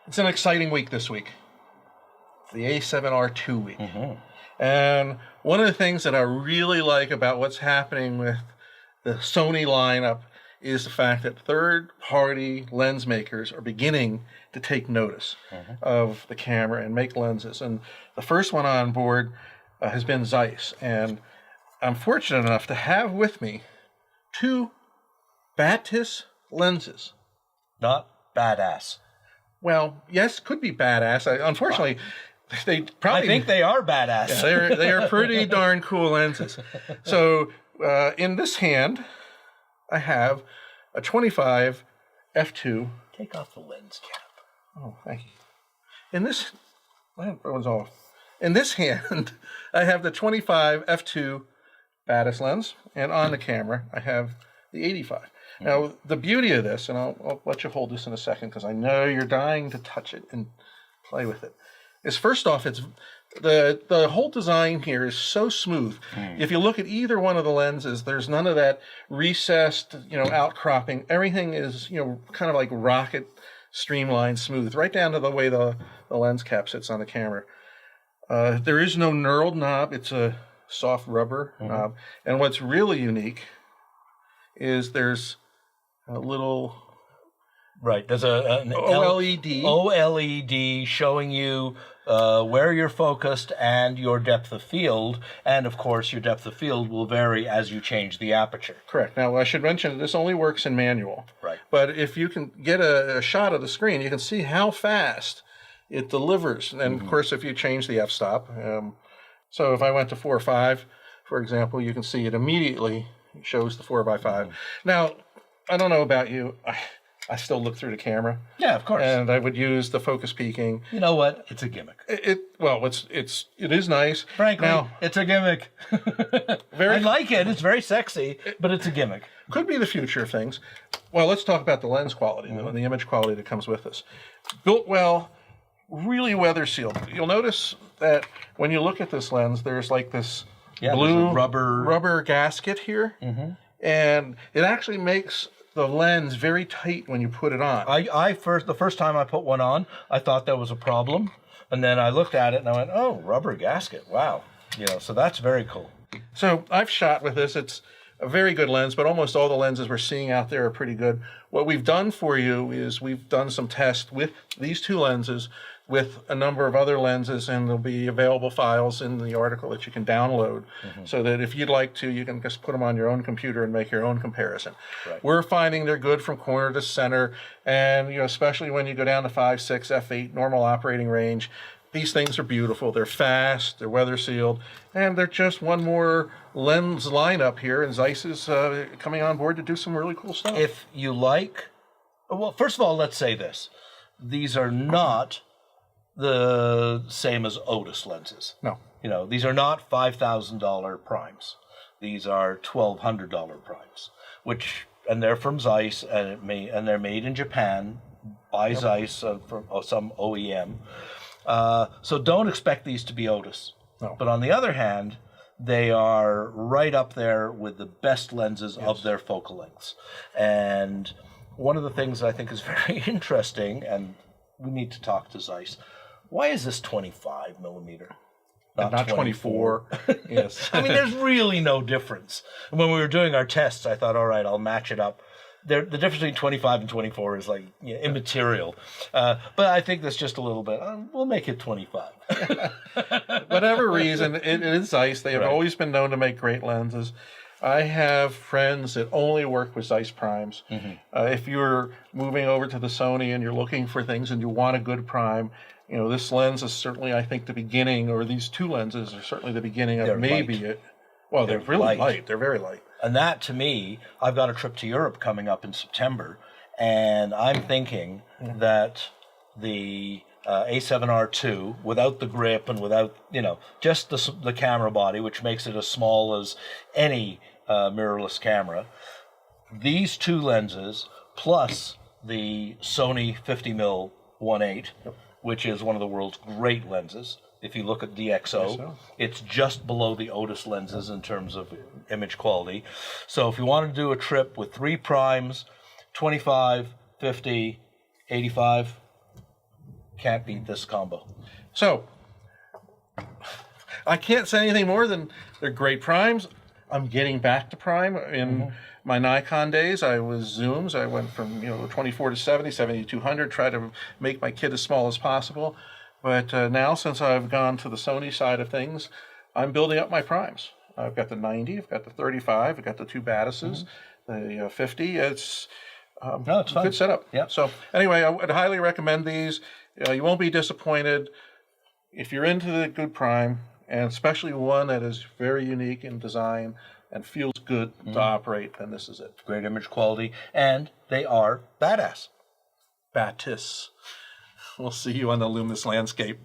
It's an exciting week this week. It's the A7R2 week. And one of the things that I really like about what's happening with the Sony lineup is the fact that third-party lens makers are beginning to take notice of the camera and make lenses. And the first one on board has been ZEISS. And I'm fortunate enough to have with me two Batis lenses. Not badass. Well, yes, could be badass. Unfortunately, they probably... I think they are badass. Yeah, they are pretty darn cool lenses. So in this hand, I have a 25 f2. Take off the lens cap. Oh, thank you. In this... That was off. In this hand, I have the 25 f2 Batis lens, and on the camera, I have the 85. Now, the beauty of this, and I'll let you hold this in a second because I know you're dying to touch it and play with it, is first off, it's the whole design here is so smooth. If you look at either one of the lenses, there's none of that recessed, outcropping. Everything is, kind of like rocket streamlined, smooth, right down to the way the lens cap sits on the camera. There is no knurled knob. It's a soft rubber knob. And what's really unique is there's a little... Right, there's an OLED. OLED showing you where you're focused and your depth of field. And, of course, your depth of field will vary as you change the aperture. Correct. Now, I should mention that this only works in manual. Right. But if you can get a shot of the screen, you can see how fast it delivers. And, of course, if you change the f-stop. So if I went to 4 or 5, for example, you can see it immediately shows the 4x5. Now, I don't know about you. I still look through the camera. Yeah, of course. And I would use the focus peaking. You know what? It's a gimmick. It is nice. Frankly, now, it's a gimmick. I like it. It's very sexy, but it's a gimmick. Could be the future of things. Well, let's talk about the lens quality, though, and the image quality that comes with this. Built well, really weather sealed. You'll notice that when you look at this lens, there's like this blue rubber gasket here, and it actually makes the lens very tight when you put it on. The first time I put one on, I thought that was a problem, and then I looked at it and I went, "Oh, rubber gasket! Wow!" So that's very cool. So I've shot with this. It's a very good lens, but almost all the lenses we're seeing out there are pretty good. What we've done for you is we've done some tests with these two lenses, with a number of other lenses, and there'll be available files in the article that you can download so that if you'd like to, you can just put them on your own computer and make your own comparison. Right. We're finding they're good from corner to center, and especially when you go down to 5, 6, f8, normal operating range, these things are beautiful. They're fast, they're weather sealed, and they're just one more lens lineup here, and ZEISS is coming on board to do some really cool stuff. If you like, well, first of all, let's say this. These are not the same as Otis lenses. No. These are not $5,000 primes. These are $1,200 primes, and they're from ZEISS, and they're made in Japan by ZEISS from some OEM. So don't expect these to be Otis. No. But on the other hand, they are right up there with the best lenses of their focal lengths. And one of the things I think is very interesting, and we need to talk to ZEISS, why is this 25 millimeter? Not 24. Yes. I mean, there's really no difference. When we were doing our tests, I thought, all right, I'll match it up. The difference between 25 and 24 is immaterial. But I think that's just a little bit. We'll make it 25. Whatever reason, it is ZEISS. They have always been known to make great lenses. I have friends that only work with ZEISS primes. If you're moving over to the Sony and you're looking for things and you want a good prime, this lens is certainly, I think, the beginning, or these two lenses are certainly the beginning of maybe it. Well, they're really light. They're very light. And that, to me, I've got a trip to Europe coming up in September, and I'm thinking that the A7R2, without the grip and without, just the camera body, which makes it as small as any mirrorless camera, these two lenses, plus the Sony 50mm 1.8, which is one of the world's great lenses. If you look at DxO, it's just below the Otis lenses in terms of image quality. So if you want to do a trip with 3 primes, 25, 50, 85, Can't beat this combo. So, I can't say anything more than they're great primes. I'm getting back to prime. In my Nikon days, I was zooms. I went from 24 to 70, 70 to 200, try to make my kit as small as possible. But now, since I've gone to the Sony side of things, I'm building up my primes. I've got the 90, I've got the 35, I've got the two Batises, the 50. It's No, it's a fun. good setup. Yeah. So anyway, I would highly recommend these. You won't be disappointed. If you're into the good prime, and especially one that is very unique in design and feels good to operate, then this is it. Great image quality, and they are badass. Batis. We'll see you on the Luminous-Landscape.